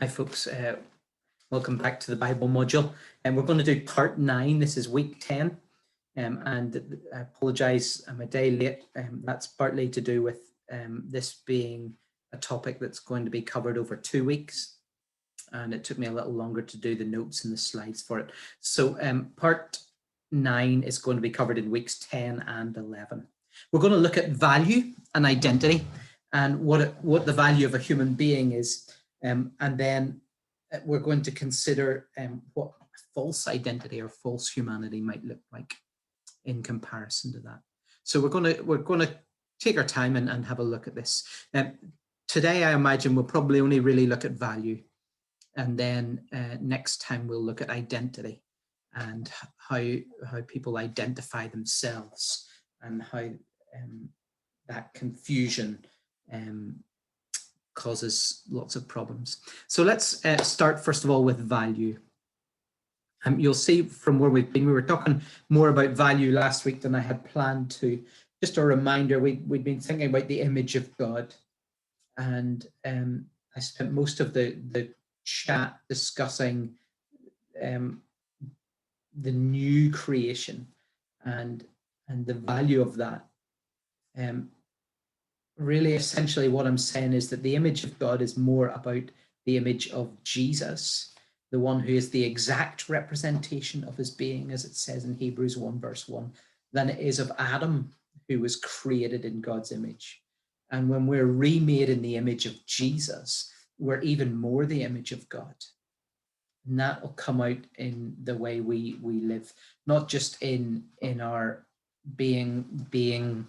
Hi folks, welcome back to the Bible module, and we're going to do part 9. This is week 10, and I apologize, I'm a day late. That's partly to do with this being a topic that's going to be covered over 2 weeks, and it took me a little longer to do the notes and the slides for it. So part 9 is going to be covered in weeks 10 and 11. We're going to look at value and identity and what the value of a human being is. And then we're going to consider what false identity or false humanity might look like in comparison to that. So we're going to take our time and have a look at this. Today, I imagine we'll probably only really look at value, and then next time we'll look at identity and how people identify themselves and how that confusion causes lots of problems. So let's start first of all with value. You'll see from where we've been, we were talking more about value last week than I had planned to. Just a reminder, we'd been thinking about the image of God, and I spent most of the chat discussing the new creation and the value of that. Really, essentially what I'm saying is that the image of God is more about the image of Jesus, the one who is the exact representation of his being, as it says in Hebrews 1 verse 1, than it is of Adam, who was created in God's image. And when we're remade in the image of Jesus, we're even more the image of God. And that will come out in the way we live, not just in our being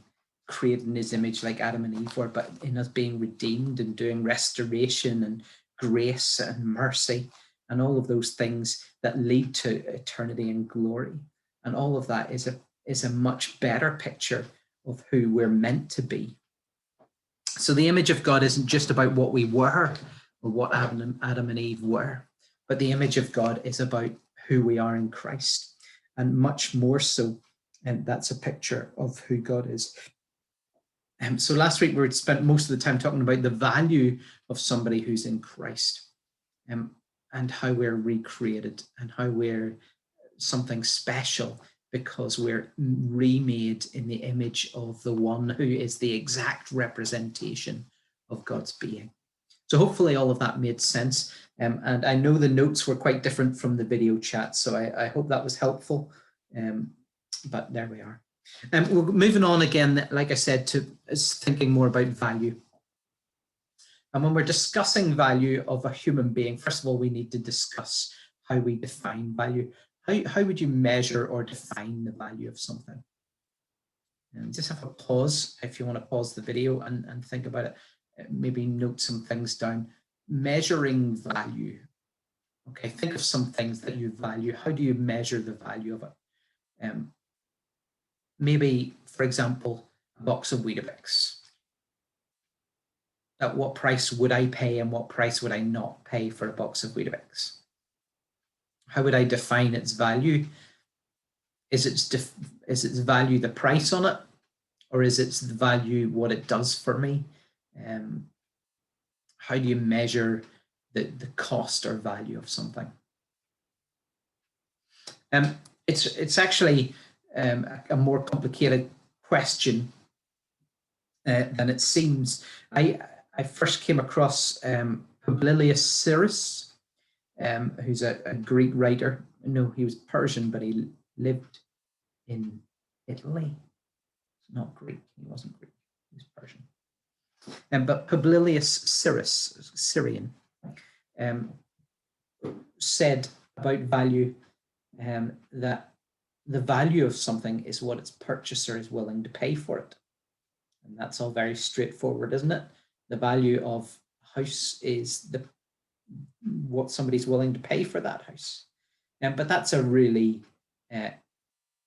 created in his image like Adam and Eve were, but in us being redeemed and doing restoration and grace and mercy and all of those things that lead to eternity and glory. And all of that is a much better picture of who we're meant to be. So the image of God isn't just about what we were or what Adam and Eve were, but the image of God is about who we are in Christ, and much more so. And that's a picture of who God is. So last week we spent most of the time talking about the value of somebody who's in Christ, and how we're recreated and how we're something special because we're remade in the image of the one who is the exact representation of God's being. So hopefully all of that made sense. And I know the notes were quite different from the video chat, so I hope that was helpful. But there we are. We're moving on again, like I said, to thinking more about value. And when we're discussing value of a human being, first of all, we need to discuss how we define value. How would you measure or define the value of something? And just have a pause if you want to pause the video and think about it. Maybe note some things down. Measuring value. Okay, think of some things that you value. How do you measure the value of it? Maybe, for example, a box of Weetabix. At what price would I pay and what price would I not pay for a box of Weetabix? How would I define its value? Is its value the price on it? Or is its value what it does for me? How do you measure the cost or value of something? It's actually a more complicated question than it seems. I first came across Publilius Syrus, who's a Greek writer. No, he was Persian, but he lived in Italy. Not Greek. He wasn't Greek. He was Persian. But Publilius Syrus, Syrian, said about value that the value of something is what its purchaser is willing to pay for it. And that's all very straightforward, isn't it? The value of a house is what somebody's willing to pay for that house. But that's a really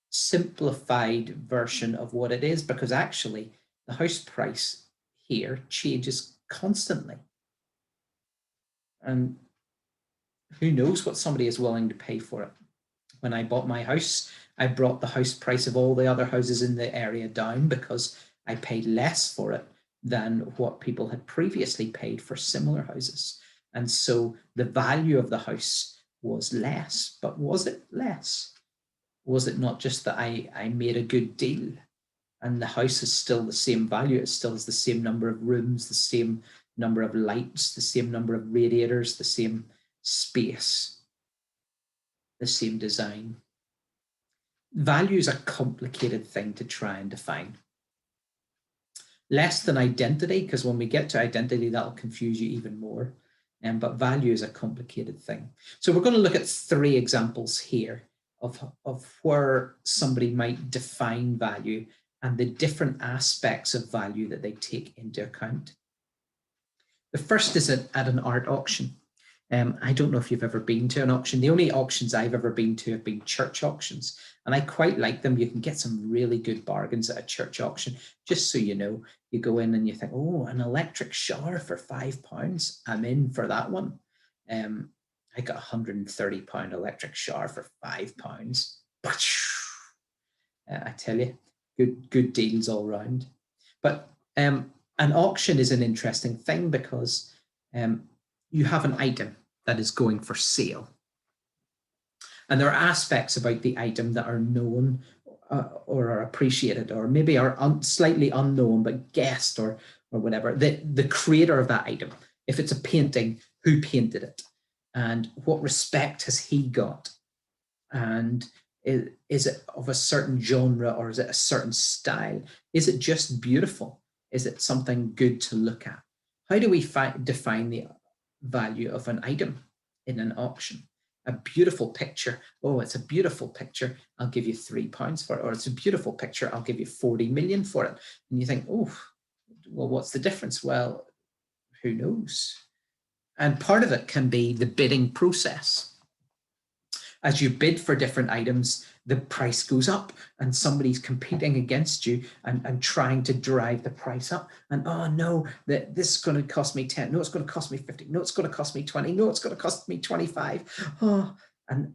simplified version of what it is, because actually the house price here changes constantly. And who knows what somebody is willing to pay for it. When I bought my house, I brought the house price of all the other houses in the area down because I paid less for it than what people had previously paid for similar houses. And so the value of the house was less. But was it less? Was it not just that I made a good deal and the house is still the same value? It still has the same number of rooms, the same number of lights, the same number of radiators, the same space, the same design. Value is a complicated thing to try and define. Less than identity, because when we get to identity, that'll confuse you even more. But value is a complicated thing. So we're going to look at 3 examples here of where somebody might define value and the different aspects of value that they take into account. The first is at an art auction. I don't know if you've ever been to an auction. The only auctions I've ever been to have been church auctions, and I quite like them. You can get some really good bargains at a church auction. Just so you know, you go in and you think, oh, an electric shower for £5. I'm in for that one. I got £130 electric shower for £5. I tell you, good deals all round. But an auction is an interesting thing because you have an item that is going for sale. And there are aspects about the item that are known or are appreciated, or maybe are slightly unknown but guessed or whatever. The creator of that item, if it's a painting, who painted it? And what respect has he got? And is it of a certain genre, or is it a certain style? Is it just beautiful? Is it something good to look at? How do we define the value of an item in an auction? A beautiful picture. Oh, it's a beautiful picture. I'll give you £3 for it. Or it's a beautiful picture. I'll give you 40 million for it. And you think, oh, well, what's the difference? Well, who knows? And part of it can be the bidding process. As you bid for different items, the price goes up and somebody's competing against you and trying to drive the price up. And oh no, this is going to cost me 10. No, it's going to cost me 50. No, it's going to cost me 20. No, it's going to cost me 25. Oh, and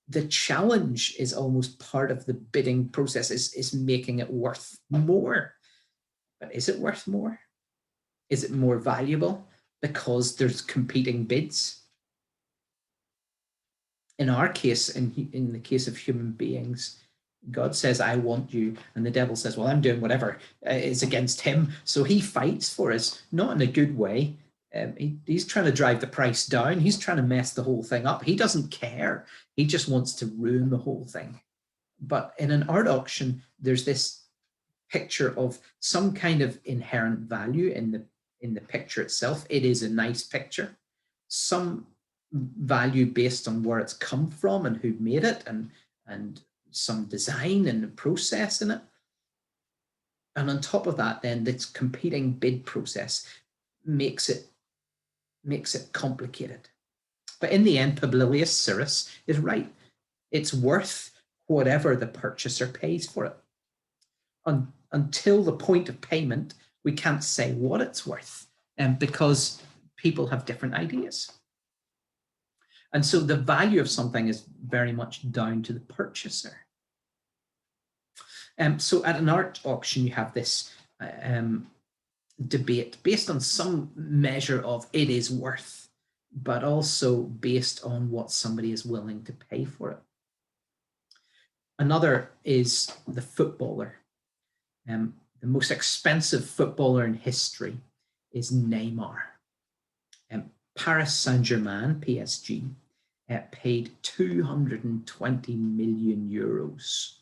the challenge is almost part of the bidding process, is making it worth more. But is it worth more? Is it more valuable because there's competing bids? In our case, in the case of human beings, God says, I want you. And the devil says, well, I'm doing whatever is against him. So he fights for us, not in a good way. He's trying to drive the price down. He's trying to mess the whole thing up. He doesn't care. He just wants to ruin the whole thing. But in an art auction, there's this picture of some kind of inherent value in the picture itself. It is a nice picture. Some value based on where it's come from and who made it, and some design and the process in it. And on top of that, then this competing bid process makes it complicated. But in the end, Publilius Cyrus is right. It's worth whatever the purchaser pays for it. Until the point of payment, we can't say what it's worth, because people have different ideas. And so the value of something is very much down to the purchaser. So at an art auction, you have this debate based on some measure of it is worth, but also based on what somebody is willing to pay for it. Another is the footballer. The most expensive footballer in history is Neymar. Paris Saint-Germain, PSG, paid 220 million euros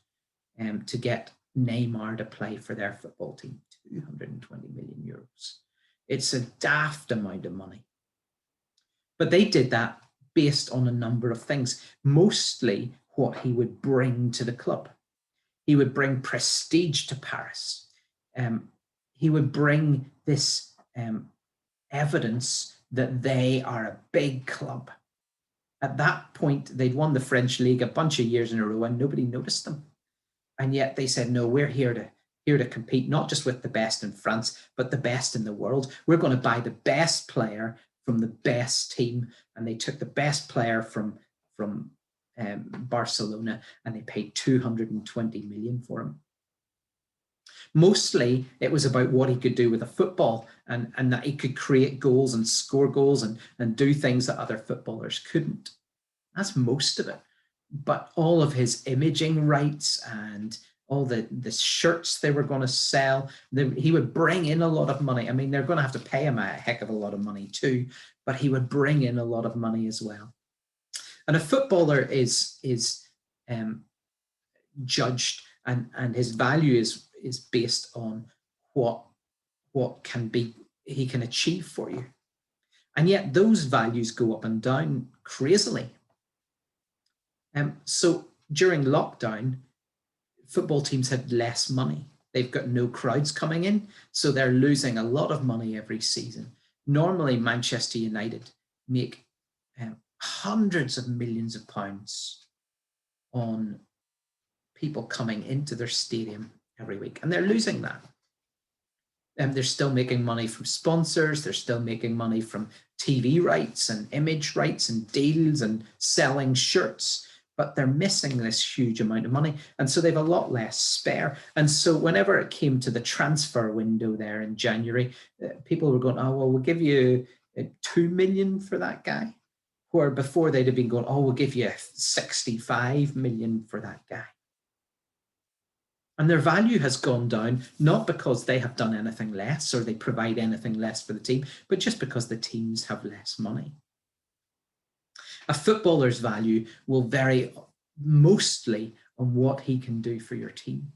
to get Neymar to play for their football team. 220 million euros. It's a daft amount of money. But they did that based on a number of things, mostly what he would bring to the club. He would bring prestige to Paris. He would bring this evidence that they are a big club. At that point, they'd won the French league a bunch of years in a row and nobody noticed them. And yet they said, no, we're here to compete, not just with the best in France, but the best in the world. We're going to buy the best player from the best team. And they took the best player from Barcelona, and they paid 220 million for him. Mostly it was about what he could do with a football, and that he could create goals and score goals and do things that other footballers couldn't. That's most of it. But all of his imaging rights and all the shirts they were going to sell, he would bring in a lot of money. I mean, they're going to have to pay him a heck of a lot of money too, but he would bring in a lot of money as well. And a footballer is judged, and his value is based on what he can achieve for you. And yet those values go up and down crazily. So during lockdown, football teams had less money. They've got no crowds coming in, so they're losing a lot of money every season. Normally, Manchester United make hundreds of millions of pounds on people coming into their stadium every week, and they're losing that. They're still making money from sponsors. They're still making money from TV rights and image rights and deals and selling shirts, but they're missing this huge amount of money. And so they've a lot less spare. And so whenever it came to the transfer window there in January, people were going, oh, well, we'll give you 2 million for that guy. Where before they'd have been going, oh, we'll give you 65 million for that guy. And their value has gone down, not because they have done anything less or they provide anything less for the team, but just because the teams have less money. A footballer's value will vary mostly on what he can do for your team.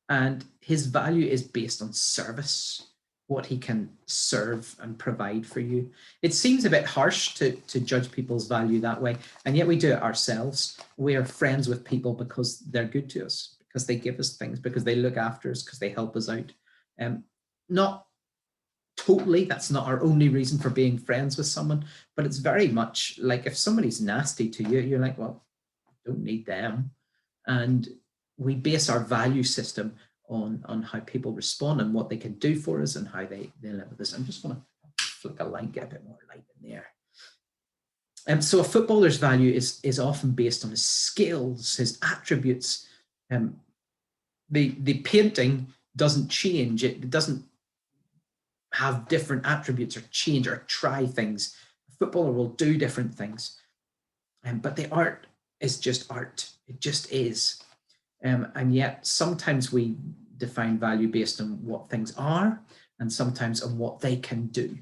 And his value is based on service, what he can serve and provide for you. It seems a bit harsh to judge people's value that way, and yet we do it ourselves. We are friends with people because they're good to us, because they give us things, because they look after us, because they help us out. Not totally, that's not our only reason for being friends with someone, but it's very much like if somebody's nasty to you, you're like, well, I don't need them. And we base our value system on how people respond and what they can do for us and how they live with us. I'm just going to flick a light, get a bit more light in there. So a footballer's value is often based on his skills, his attributes. The painting doesn't change. It doesn't have different attributes or change or try things. A footballer will do different things. But the art is just art. It just is. And yet sometimes we define value based on what things are and sometimes on what they can do.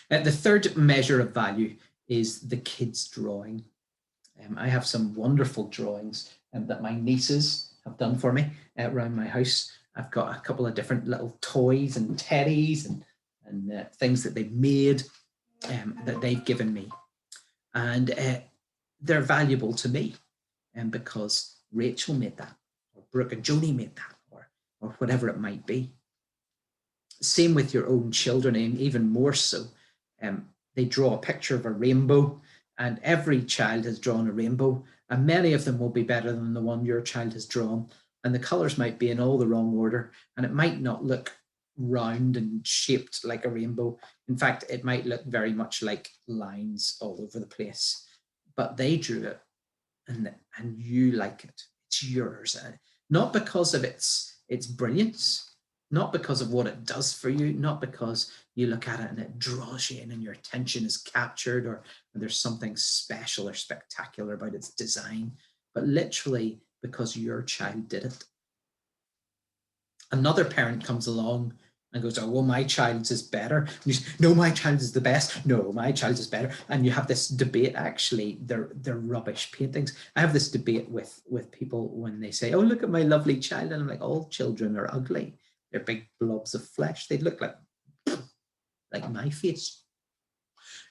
The third measure of value is the kid's drawing. I have some wonderful drawings that my nieces have done for me around my house. I've got a couple of different little toys and teddies and things that they've made that they've given me. And they're valuable to me because Rachel made that, or Brooke and Joni made that, or whatever it might be. Same with your own children, and even more so. They draw a picture of a rainbow, and every child has drawn a rainbow, and many of them will be better than the one your child has drawn. And the colors might be in all the wrong order, and it might not look round and shaped like a rainbow. In fact, it might look very much like lines all over the place, but they drew it and you like it. It's yours. Not because of its brilliance, not because of what it does for you, not because you look at it and it draws you in and your attention is captured or there's something special or spectacular about its design, but literally because your child did it. Another parent comes along and goes, oh, well, my child's is better. And you say, no, my child is the best. No, my child is better. And you have this debate, actually, they're rubbish paintings. I have this debate with people when they say, oh, look at my lovely child. And I'm like, all children are ugly. They're big blobs of flesh. They look like my face.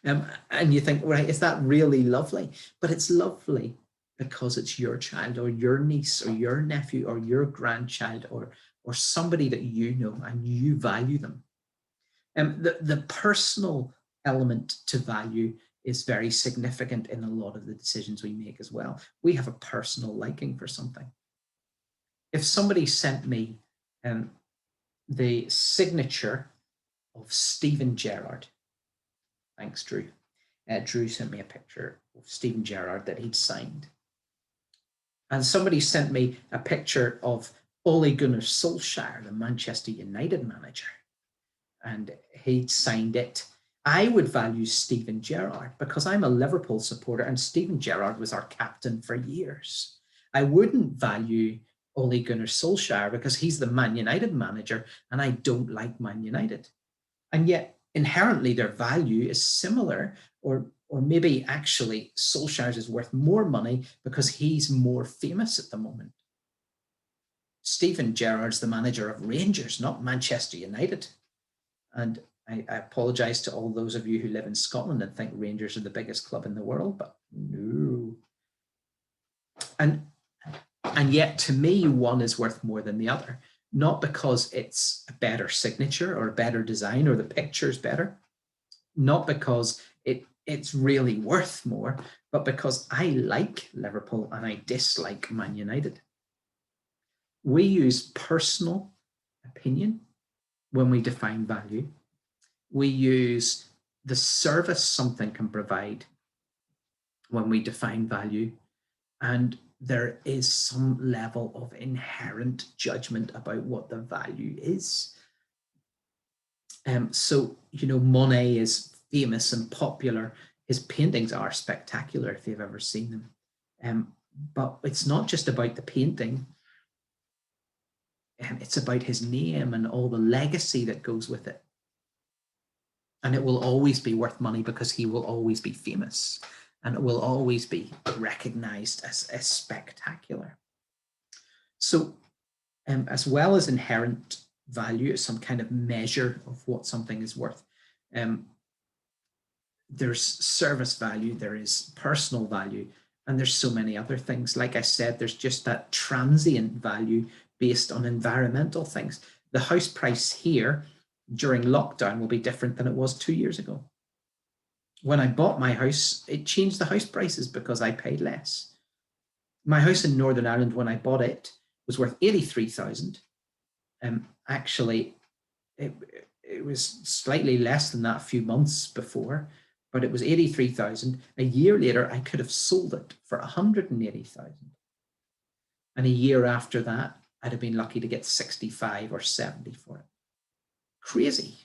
And you think, right, is that really lovely? But it's lovely because it's your child or your niece or your nephew or your grandchild or somebody that you know and you value them. The personal element to value is very significant in a lot of the decisions we make as well. We have a personal liking for something. If somebody sent me the signature of Stephen Gerrard, thanks, Drew. Drew sent me a picture of Stephen Gerrard that he'd signed. And somebody sent me a picture of Ole Gunnar Solskjaer, the Manchester United manager, and he'd signed it. I would value Steven Gerrard because I'm a Liverpool supporter and Steven Gerrard was our captain for years. I wouldn't value Ole Gunnar Solskjaer because he's the Man United manager and I don't like Man United. And yet inherently their value is similar, or maybe actually Solskjaer's is worth more money because he's more famous at the moment. Steven Gerrard's the manager of Rangers, not Manchester United. And I apologise to all those of you who live in Scotland and think Rangers are the biggest club in the world, but no. And yet to me, one is worth more than the other, not because it's a better signature or a better design or the picture's better, not because it's really worth more, but because I like Liverpool and I dislike Man United. We use personal opinion when we define value. We use the service something can provide when we define value, and there is some level of inherent judgment about what the value is. So, Monet is famous and popular. His paintings are spectacular if you've ever seen them. But it's not just about the painting. It's about his name and all the legacy that goes with it. And it will always be worth money because he will always be famous and it will always be recognized as spectacular. So as well as inherent value, some kind of measure of what something is worth, there's service value, there is personal value, and there's so many other things. Like I said, there's just that transient value based on environmental things. The house price here during lockdown will be different than it was 2 years ago. When I bought my house, it changed the house prices because I paid less. My house in Northern Ireland, when I bought it, was worth 83,000. Actually, it was slightly less than that a few months before, but it was 83,000. A year later, I could have sold it for 180,000. And a year after that, I'd have been lucky to get 65 or 70 for it. Crazy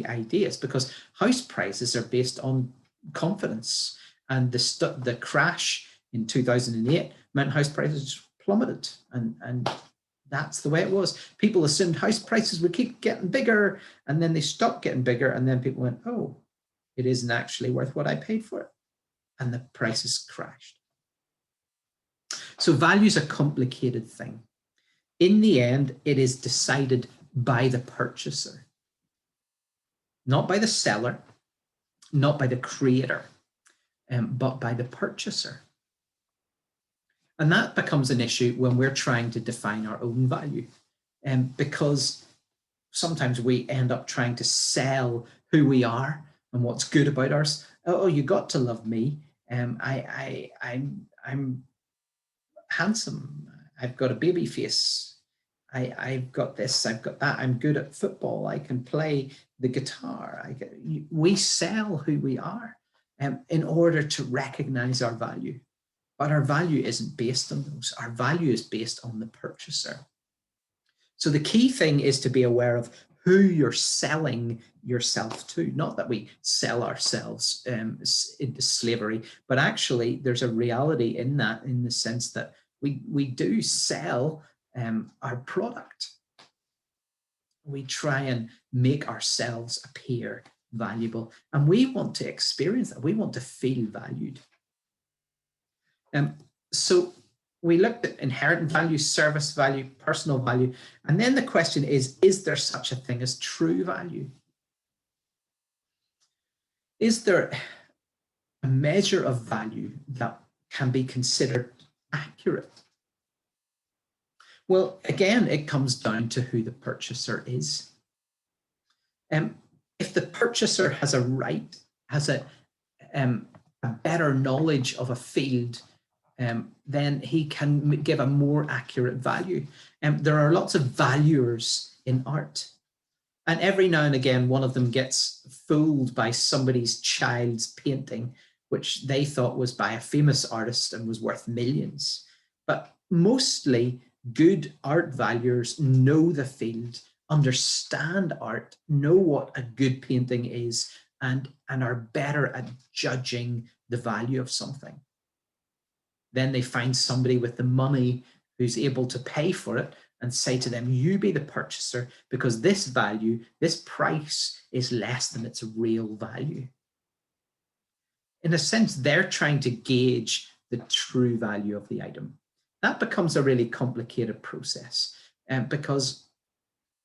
ideas, because house prices are based on confidence. And the crash in 2008 meant house prices plummeted. And that's the way it was. People assumed house prices would keep getting bigger, and then they stopped getting bigger. And then people went, oh, it isn't actually worth what I paid for it. And the prices crashed. So value is a complicated thing. In the end, it is decided by the purchaser, not by the seller, not by the creator, but by the purchaser. And that becomes an issue when we're trying to define our own value, because sometimes we end up trying to sell who we are and what's good about us. Oh, you got to love me. I'm handsome. I've got a baby face. I've got this, I've got that. I'm good at football. I can play the guitar. We sell who we are in order to recognize our value. But our value isn't based on those. Our value is based on the purchaser. So the key thing is to be aware of who you're selling yourself to. Not that we sell ourselves into slavery, but actually there's a reality in that, in the sense that we do sell our product. We try and make ourselves appear valuable, and we want to experience that. We want to feel valued. So we looked at inherent value, service value, personal value, and then the question is there such a thing as true value? Is there a measure of value that can be considered accurate? Well, again, it comes down to who the purchaser is. If the purchaser has a right, has a better knowledge of a field, then he can give a more accurate value. There are lots of valuers in art. And every now and again, one of them gets fooled by somebody's child's painting, which they thought was by a famous artist and was worth millions. But mostly, Good art valuers know the field, understand art, know what a good painting is, and are better at judging the value of something. Then they find somebody with the money who's able to pay for it and say to them, you be the purchaser, because this value, this price is less than its real value. In a sense, they're trying to gauge the true value of the item. That becomes a really complicated process because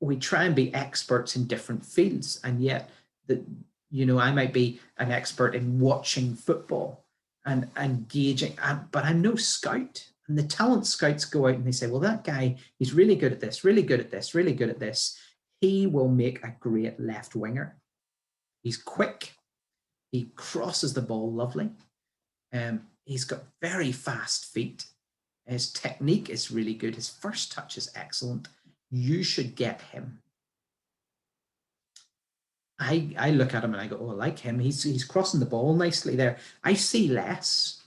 we try and be experts in different fields, and yet I might be an expert in watching football and gauging, but I'm no scout. And the talent scouts go out and they say, well, that guy, he's really good at this, really good at this, really good at this. He will make a great left winger. He's quick. He crosses the ball lovely. He's got very fast feet. His technique is really good. His first touch is excellent. You should get him. I look at him and I go, oh, I like him. He's crossing the ball nicely there. I see less,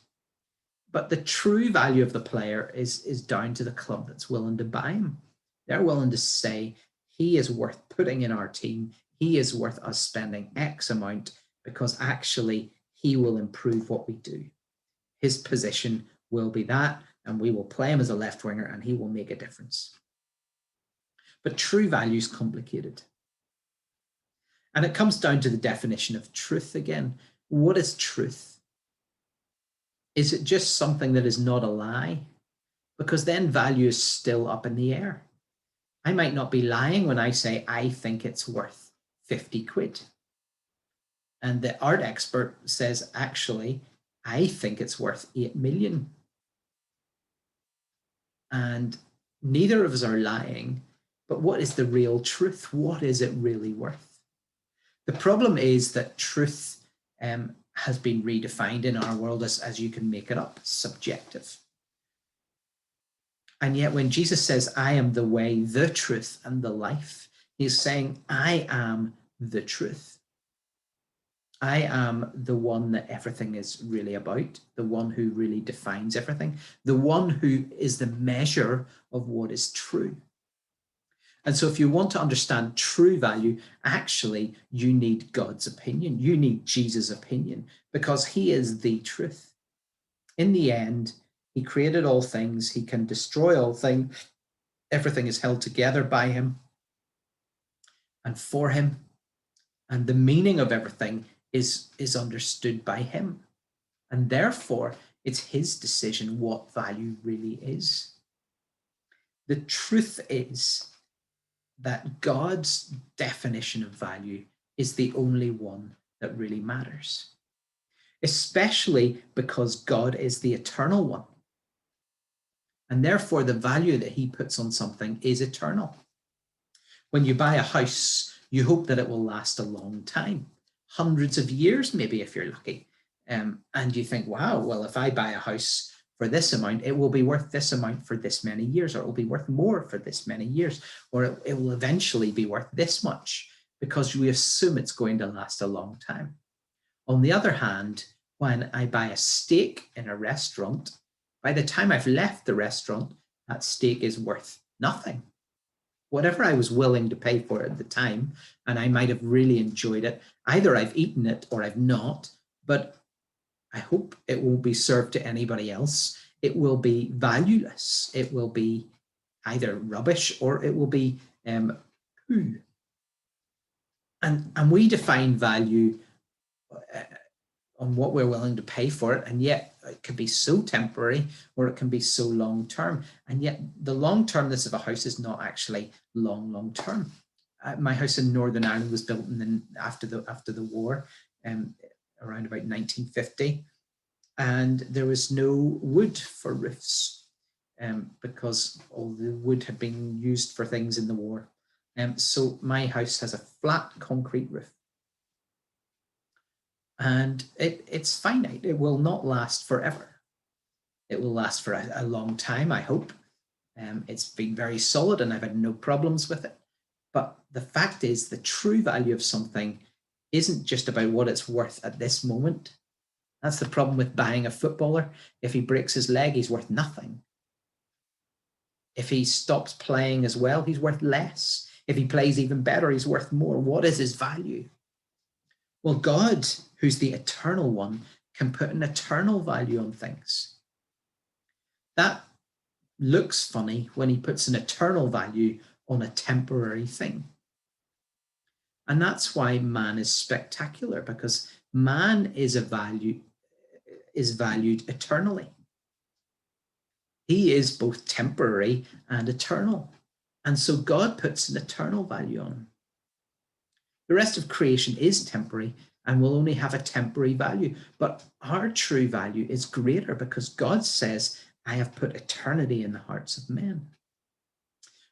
but the true value of the player is down to the club that's willing to buy him. They're willing to say he is worth putting in our team. He is worth us spending X amount because actually he will improve what we do. His position will be that, and we will play him as a left winger and he will make a difference. But true value is complicated. And it comes down to the definition of truth again. What is truth? Is it just something that is not a lie? Because then value is still up in the air. I might not be lying when I say I think it's worth 50 quid. And the art expert says, actually, I think it's worth 8 million. And neither of us are lying, but what is the real truth? What is it really worth? The problem is that truth has been redefined in our world as you can make it up, subjective. And yet when Jesus says, I am the way, the truth, and the life, he's saying, I am the truth. I am the one that everything is really about, the one who really defines everything, the one who is the measure of what is true. And so if you want to understand true value, actually, you need God's opinion. You need Jesus' opinion because he is the truth. In the end, he created all things. He can destroy all things. Everything is held together by him and for him. And the meaning of everything is understood by him. And therefore, it's his decision what value really is. The truth is that God's definition of value is the only one that really matters, especially because God is the eternal one. And therefore, the value that he puts on something is eternal. When you buy a house, you hope that it will last a long time, hundreds of years, maybe, if you're lucky. And you think, wow, well, if I buy a house for this amount, it will be worth this amount for this many years, or it will be worth more for this many years, or it will eventually be worth this much because we assume it's going to last a long time. On the other hand, when I buy a steak in a restaurant, by the time I've left the restaurant, that steak is worth nothing. Whatever I was willing to pay for it at the time, and I might have really enjoyed it, either I've eaten it or I've not, but I hope it won't be served to anybody else. It will be valueless. It will be either rubbish or it will be poo. And we define value on what we're willing to pay for it, and yet it can be so temporary or it can be so long term. And yet the long termness of a house is not actually long term. My house in Northern Ireland was built after the war, around about 1950. And there was no wood for roofs because all the wood had been used for things in the war. So my house has a flat concrete roof. And it's finite. It will not last forever. It will last for a long time, I hope. It's been very solid and I've had no problems with it. But the fact is, the true value of something isn't just about what it's worth at this moment. That's the problem with buying a footballer. If he breaks his leg, he's worth nothing. If he stops playing as well, he's worth less. If he plays even better, he's worth more. What is his value? Well, God, who's the eternal one, can put an eternal value on things. That looks funny when he puts an eternal value on a temporary thing. And that's why man is spectacular, because man is valued eternally. He is both temporary and eternal. And so God puts an eternal value on him. The rest of creation is temporary and will only have a temporary value. But our true value is greater because God says, I have put eternity in the hearts of men.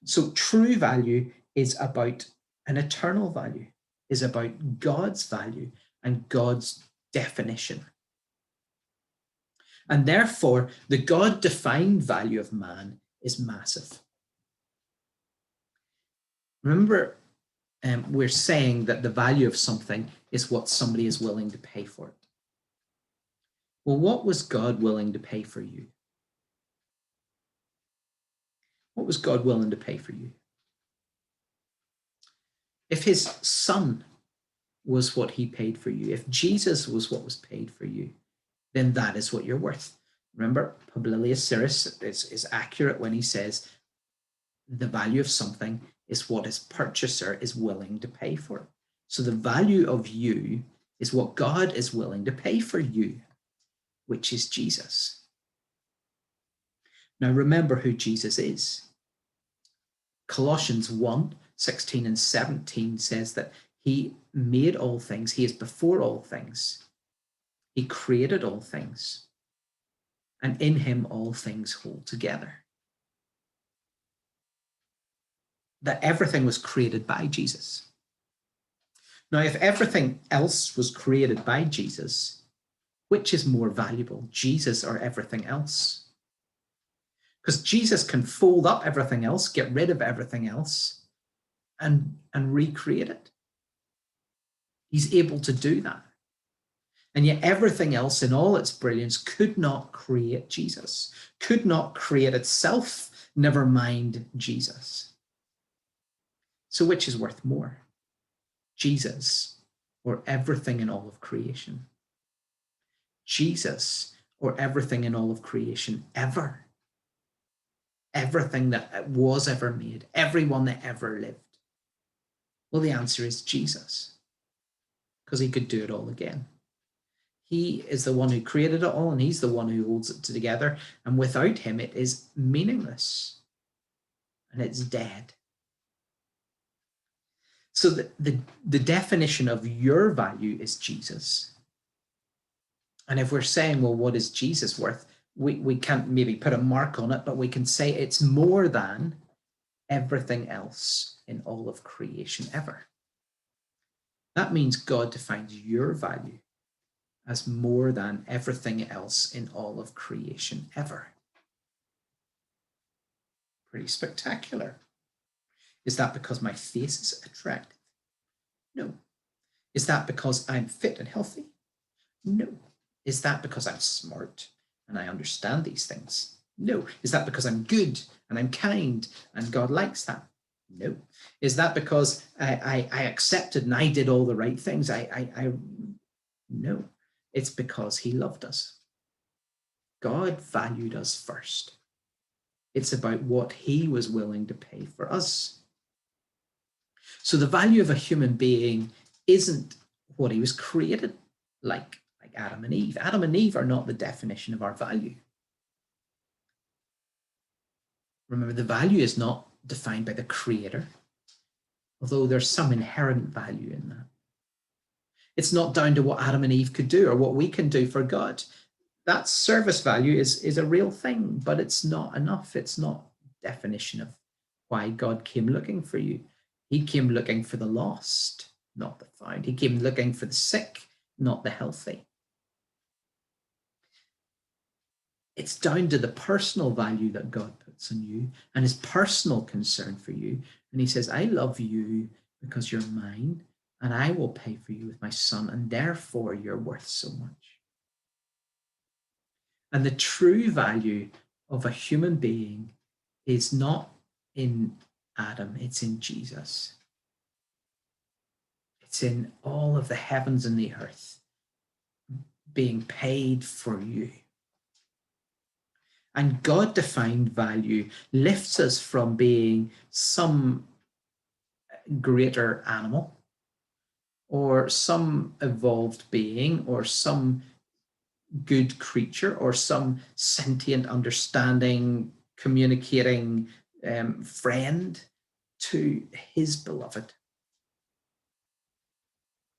So true value is about an eternal value, is about God's value and God's definition. And therefore, the God-defined value of man is massive. Remember, we're saying that the value of something is what somebody is willing to pay for it. Well, what was God willing to pay for you? What was God willing to pay for you? If his son was what he paid for you, if Jesus was what was paid for you, then that is what you're worth. Remember, Publilius Syrus is accurate when he says the value of something is what its purchaser is willing to pay for it. So the value of you is what God is willing to pay for you, which is Jesus. Now remember who Jesus is. Colossians 1:16 and 17 says that he made all things, he is before all things. He created all things, and in him all things hold together. That everything was created by Jesus. Now, if everything else was created by Jesus, which is more valuable, Jesus or everything else? Because Jesus can fold up everything else, get rid of everything else, and recreate it. He's able to do that. And yet everything else in all its brilliance could not create Jesus, could not create itself, never mind Jesus. So which is worth more? Jesus or everything in all of creation? Jesus or everything in all of creation ever? Everything that was ever made, everyone that ever lived? Well, the answer is Jesus, because he could do it all again. He is the one who created it all, and he's the one who holds it together. And without him, it is meaningless and it's dead. So the definition of your value is Jesus. And if we're saying, well, what is Jesus worth? We can't maybe put a mark on it, but we can say it's more than everything else in all of creation ever. That means God defines your value as more than everything else in all of creation ever. Pretty spectacular. Is that because my face is attractive? No. Is that because I'm fit and healthy? No. Is that because I'm smart and I understand these things? No. Is that because I'm good and I'm kind and God likes that? No. Is that because I accepted and I did all the right things? No. It's because he loved us. God valued us first. It's about what he was willing to pay for us. So the value of a human being isn't what he was created like Adam and Eve. Adam and Eve are not the definition of our value. Remember, the value is not defined by the creator, although there's some inherent value in that. It's not down to what Adam and Eve could do or what we can do for God. That service value is a real thing, but it's not enough. It's not definition of why God came looking for you. He came looking for the lost, not the found. He came looking for the sick, not the healthy. It's down to the personal value that God puts on you and his personal concern for you. And he says, I love you because you're mine, and I will pay for you with my son, and therefore you're worth so much. And the true value of a human being is not in Adam, it's in Jesus. It's in all of the heavens and the earth being paid for you. And God-defined value lifts us from being some greater animal or some evolved being or some good creature or some sentient, understanding, communicating friend to his beloved,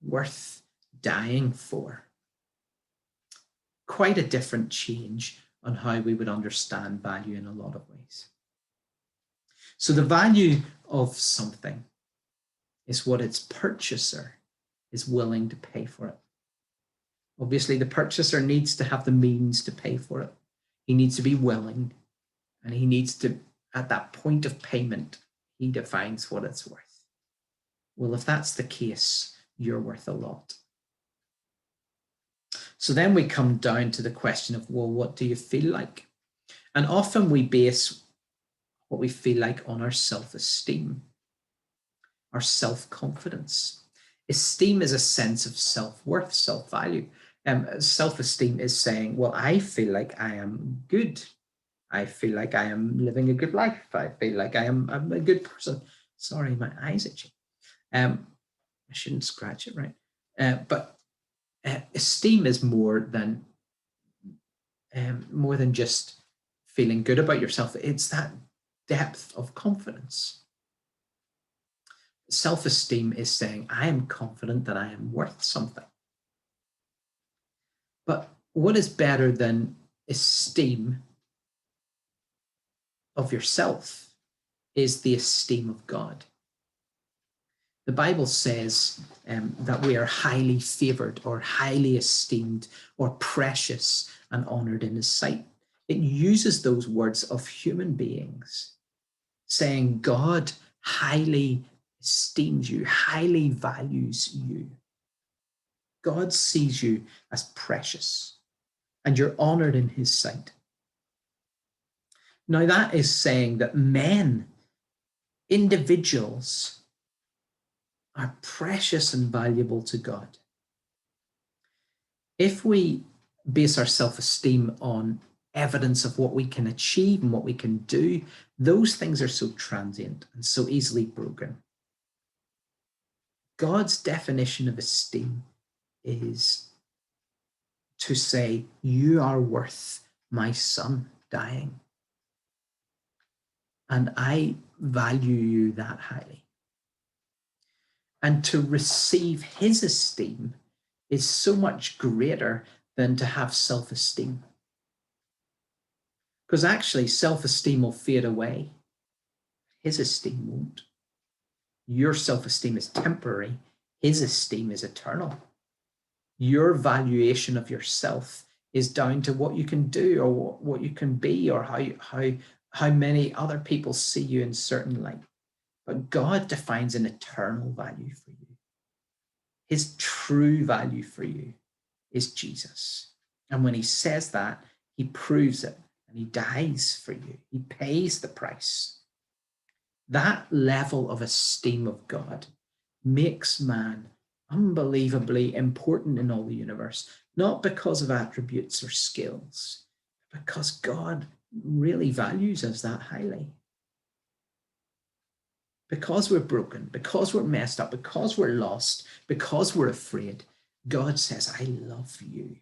worth dying for. Quite a different change on how we would understand value in a lot of ways. So the value of something is what its purchaser is willing to pay for it. Obviously, the purchaser needs to have the means to pay for it. He needs to be willing, and he needs to, at that point of payment, he defines what it's worth. Well, if that's the case, you're worth a lot. So then we come down to the question of, well, what do you feel like? And often we base what we feel like on our self-esteem, our self-confidence. Esteem is a sense of self-worth, self-value. Self-esteem is saying, well, I feel like I am good. I feel like I am living a good life. I feel like I'm a good person. Sorry, my eyes itchy. I shouldn't scratch it, right? But esteem is more than just feeling good about yourself. It's that depth of confidence. Self-esteem is saying, I am confident that I am worth something. But what is better than esteem of yourself is the esteem of God. The Bible says that we are highly favored or highly esteemed or precious and honored in his sight. It uses those words of human beings, saying God highly esteems you, highly values you. God sees you as precious and you're honored in his sight. Now, that is saying that men, individuals, are precious and valuable to God. If we base our self-esteem on evidence of what we can achieve and what we can do, those things are so transient and so easily broken. God's definition of esteem is to say, you are worth my son dying. And I value you that highly. And to receive his esteem is so much greater than to have self-esteem. Because actually, self-esteem will fade away. His esteem won't. Your self-esteem is temporary. His esteem is eternal. Your valuation of yourself is down to what you can do or what you can be or how many other people see you in certain light. But God defines an eternal value for you. His true value for you is Jesus. And when he says that, he proves it and he dies for you. He pays the price. That level of esteem of God makes man unbelievably important in all the universe, not because of attributes or skills, but because God really values us that highly. Because we're broken, because we're messed up, because we're lost, because we're afraid, God says, I love you.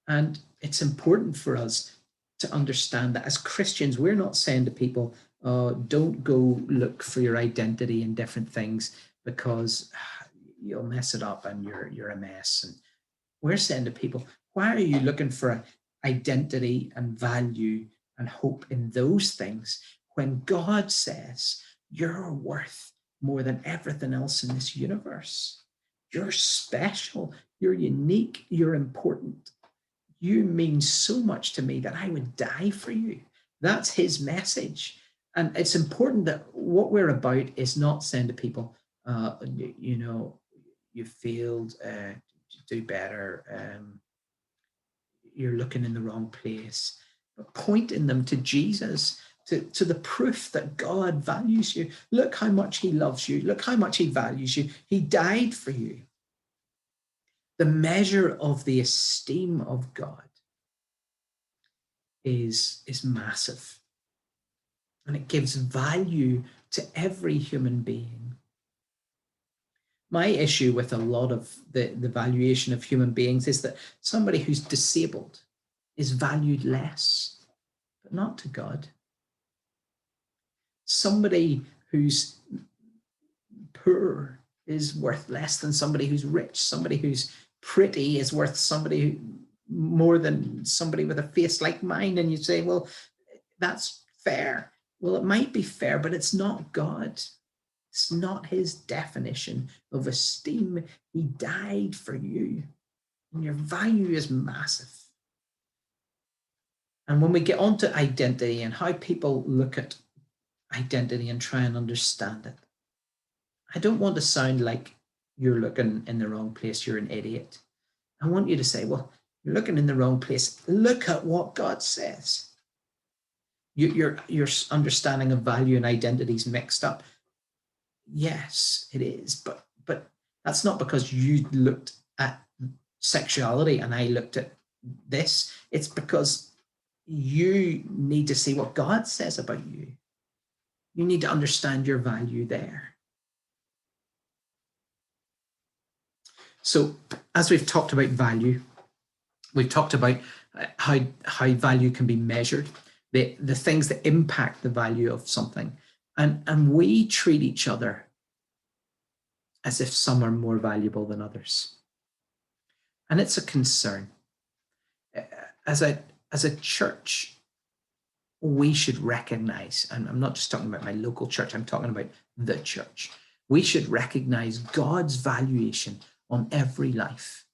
And it's important for us to understand that as Christians, we're not saying to people, don't go look for your identity in different things because you'll mess it up and you're a mess. And we're saying to people, why are you looking for identity and value and hope in those things when God says you're worth more than everything else in this universe? You're special, you're unique, you're important. You mean so much to me that I would die for you. That's his message. And it's important that what we're about is not saying to people, you failed, do better, you're looking in the wrong place. but pointing them to Jesus, to the proof that God values you. Look how much he loves you. Look how much he values you. He died for you. The measure of the esteem of God is massive. And it gives value to every human being. My issue with a lot of the valuation of human beings is that somebody who's disabled is valued less, but not to God. Somebody who's poor is worth less than somebody who's rich. Somebody who's pretty is worth somebody more than somebody with a face like mine. And you say, well, that's fair. Well, it might be fair, but it's not God. It's not his definition of esteem. He died for you, and your value is massive. And when we get onto identity and how people look at identity and try and understand it, I don't want to sound like you're looking in the wrong place, you're an idiot. I want you to say, well, you're looking in the wrong place. Look at what God says. Your understanding of value and identity is mixed up. Yes, it is, but that's not because you looked at sexuality and I looked at this. It's because you need to see what God says about you. You need to understand your value there. So as we've talked about value, we've talked about how value can be measured, the things that impact the value of something. And we treat each other as if some are more valuable than others. And it's a concern. As a church, we should recognize, and I'm not just talking about my local church, I'm talking about the church. We should recognize God's valuation on every life.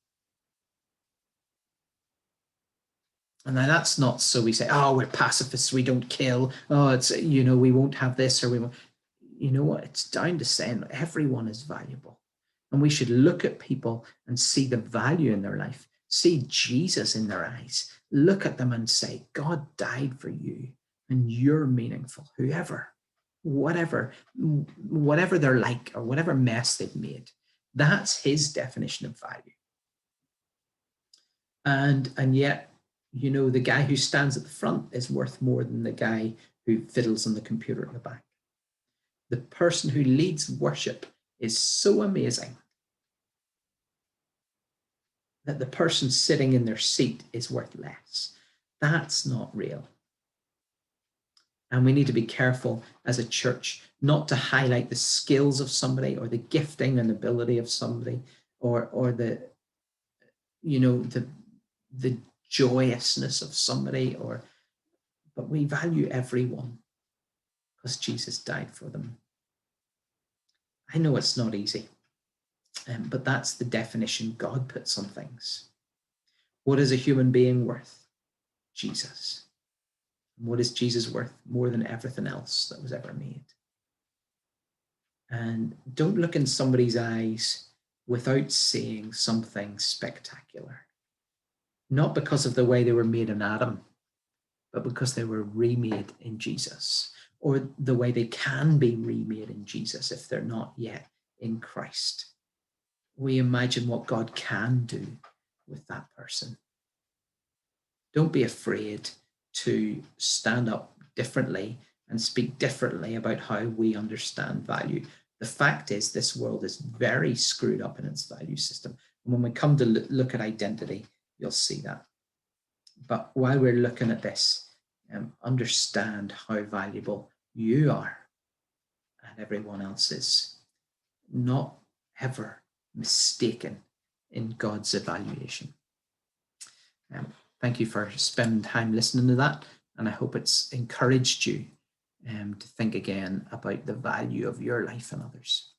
And now that's not so we say, oh, we're pacifists, we don't kill. Oh, it's, we won't have this or we won't. You know what? It's down to saying everyone is valuable. And we should look at people and see the value in their life, see Jesus in their eyes, look at them and say, God died for you and you're meaningful, whatever they're like or whatever mess they've made. That's his definition of value. And yet, the guy who stands at the front is worth more than the guy who fiddles on the computer at the back. The person who leads worship is so amazing that the person sitting in their seat is worth less. That's not real. And we need to be careful as a church not to highlight the skills of somebody or the gifting and ability of somebody or the joyousness of somebody, but we value everyone because Jesus died for them. I know it's not easy, but that's the definition God puts on things. What is a human being worth? Jesus. And what is Jesus worth? More than everything else that was ever made. And don't look in somebody's eyes without seeing something spectacular. Not because of the way they were made in Adam, but because they were remade in Jesus, or the way they can be remade in Jesus if they're not yet in Christ. We imagine what God can do with that person. Don't be afraid to stand up differently and speak differently about how we understand value. The fact is, this world is very screwed up in its value system. And when we come to look at identity, you'll see that. But while we're looking at this, understand how valuable you are and everyone else is. Not ever mistaken in God's evaluation. Thank you for spending time listening to that, and I hope it's encouraged you to think again about the value of your life and others.